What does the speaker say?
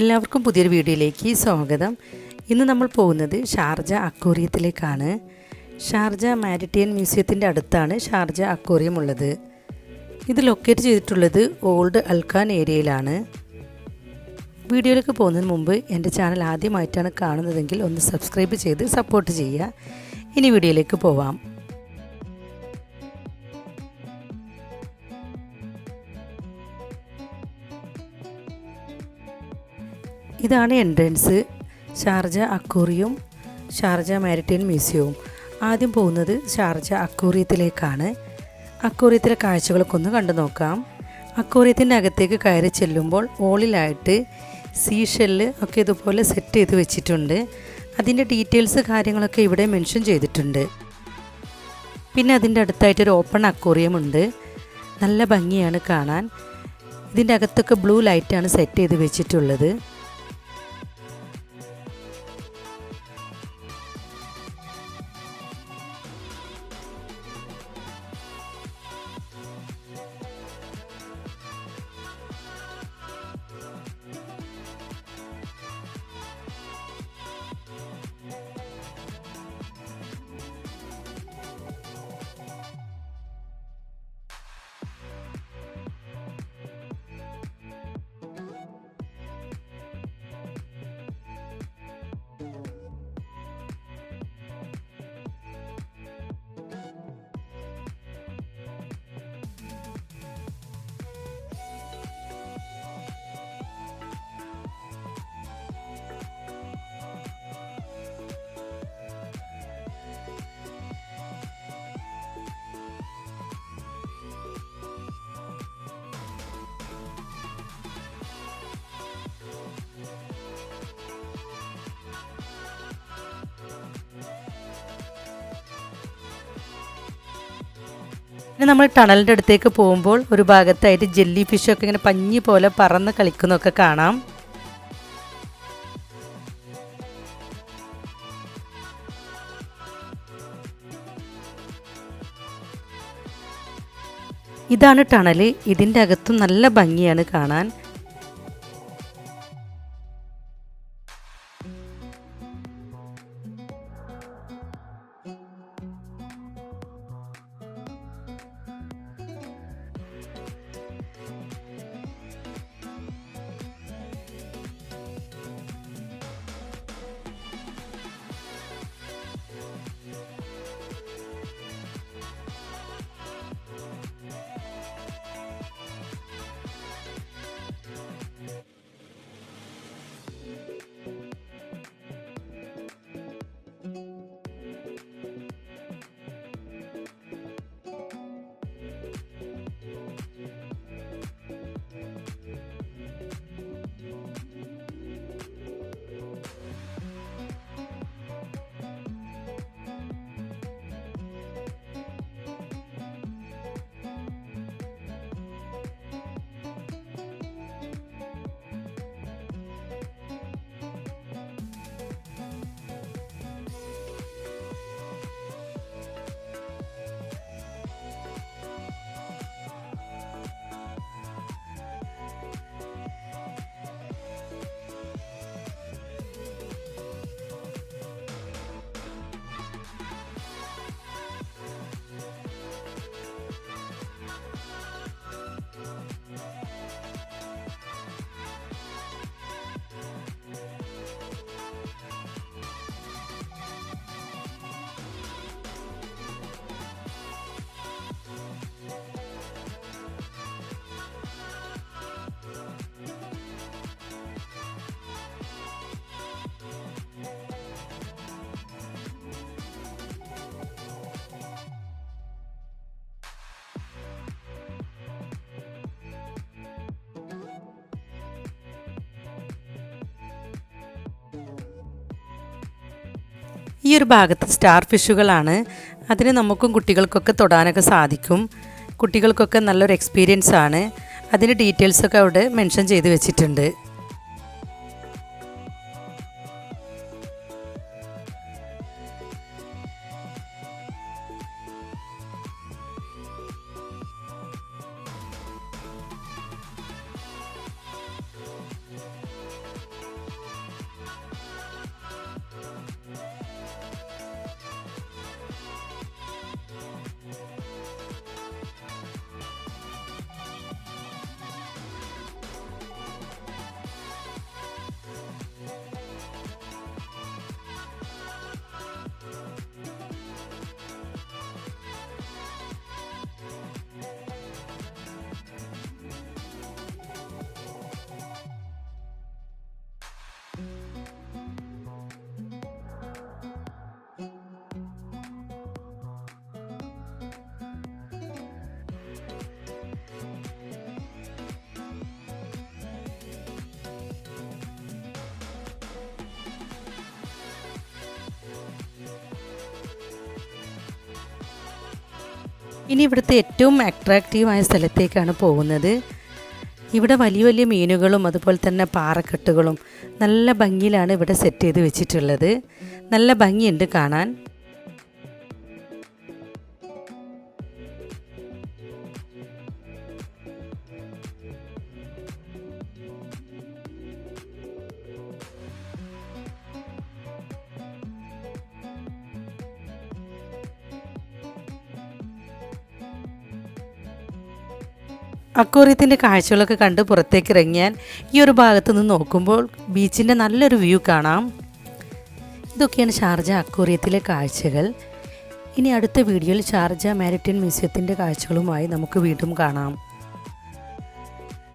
എല്ലാവർക്കും പുതിയൊരു വീഡിയോയിലേക്ക് സ്വാഗതം. ഇന്ന് നമ്മൾ പോകുന്നത് ഷാർജ അക്വേറിയത്തിലേക്കാണ്. ഷാർജ മാരിടൈം മ്യൂസിയത്തിൻ്റെ അടുത്താണ് ഷാർജ അക്വേറിയം ഉള്ളത്. ഇത് ലൊക്കേറ്റ് ചെയ്തിട്ടുള്ളത് ഓൾഡ് അൽഖാൻ ഏരിയയിലാണ്. വീഡിയോയിലേക്ക് പോകുന്നതിന് മുമ്പ് എൻ്റെ ചാനൽ ആദ്യമായിട്ടാണ് കാണുന്നതെങ്കിൽ ഒന്ന് സബ്സ്ക്രൈബ് ചെയ്ത് സപ്പോർട്ട് ചെയ്യുക. ഇനി വീഡിയോയിലേക്ക് പോവാം. ഇതാണ് entrance. Sharjah aquarium, Sharjah maritime മ്യൂസിയവും. ആദ്യം പോകുന്നത് ഷാർജ അക്വേറിയത്തിലേക്കാണ്. അക്വേറിയത്തിലെ കാഴ്ചകളൊക്കെ ഒന്ന് കണ്ടു നോക്കാം. അക്വേറിയത്തിൻ്റെ അകത്തേക്ക് കയറി ചെല്ലുമ്പോൾ ഓളിലായിട്ട് സീഷെല്ല് ഒക്കെ ഇതുപോലെ സെറ്റ് ചെയ്ത് വെച്ചിട്ടുണ്ട്. അതിൻ്റെ ഡീറ്റെയിൽസ് കാര്യങ്ങളൊക്കെ ഇവിടെ മെൻഷൻ ചെയ്തിട്ടുണ്ട്. പിന്നെ അതിൻ്റെ അടുത്തായിട്ടൊരു ഓപ്പൺ അക്വേറിയം ഉണ്ട്. നല്ല ഭംഗിയാണ് കാണാൻ. ഇതിൻ്റെ അകത്തൊക്കെ ബ്ലൂ ലൈറ്റാണ് സെറ്റ് ചെയ്ത് വെച്ചിട്ടുള്ളത്. പിന്നെ നമ്മൾ ടണലിൻ്റെ അടുത്തേക്ക് പോകുമ്പോൾ ഒരു ഭാഗത്തായിട്ട് ജെല്ലി ഫിഷൊക്കെ ഇങ്ങനെ പഞ്ഞി പോലെ പറന്ന് കളിക്കുന്നതൊക്കെ കാണാം. ഇതാണ് ടണൽ. ഇതിൻ്റെ അകത്തും നല്ല ഭംഗിയാണ് കാണാൻ. ഈ ഒരു ഭാഗത്ത് സ്റ്റാർ ഫിഷുകളാണ്. അതിന് നമുക്കും കുട്ടികൾക്കൊക്കെ തൊടാനൊക്കെ സാധിക്കും. കുട്ടികൾക്കൊക്കെ നല്ലൊരു എക്സ്പീരിയൻസ് ആണ്. അതിൻ്റെ ഡീറ്റെയിൽസൊക്കെ അവിടെ മെൻഷൻ ചെയ്ത് വെച്ചിട്ടുണ്ട്. ഇനി ഇവിടുത്തെ ഏറ്റവും അട്രാക്റ്റീവായ സ്ഥലത്തേക്കാണ് പോകുന്നത്. ഇവിടെ വലിയ വലിയ മീനുകളും അതുപോലെ തന്നെ പാറക്കെട്ടുകളും നല്ല ഭംഗിയിലാണ് ഇവിടെ സെറ്റ് ചെയ്ത് വെച്ചിട്ടുള്ളത്. നല്ല ഭംഗിയുണ്ട് കാണാൻ. അക്വേറിയത്തിൻ്റെ കാഴ്ചകളൊക്കെ കണ്ട് പുറത്തേക്ക് ഇറങ്ങിയാൽ ഈ ഒരു ഭാഗത്ത് നിന്ന് നോക്കുമ്പോൾ ബീച്ചിൻ്റെ നല്ലൊരു വ്യൂ കാണാം. ഇതൊക്കെയാണ് ഷാർജ അക്വേറിയത്തിലെ കാഴ്ചകൾ. ഇനി അടുത്ത വീഡിയോയിൽ ഷാർജ മാരിടൈം മ്യൂസിയത്തിൻ്റെ കാഴ്ചകളുമായി നമുക്ക് വീണ്ടും കാണാം.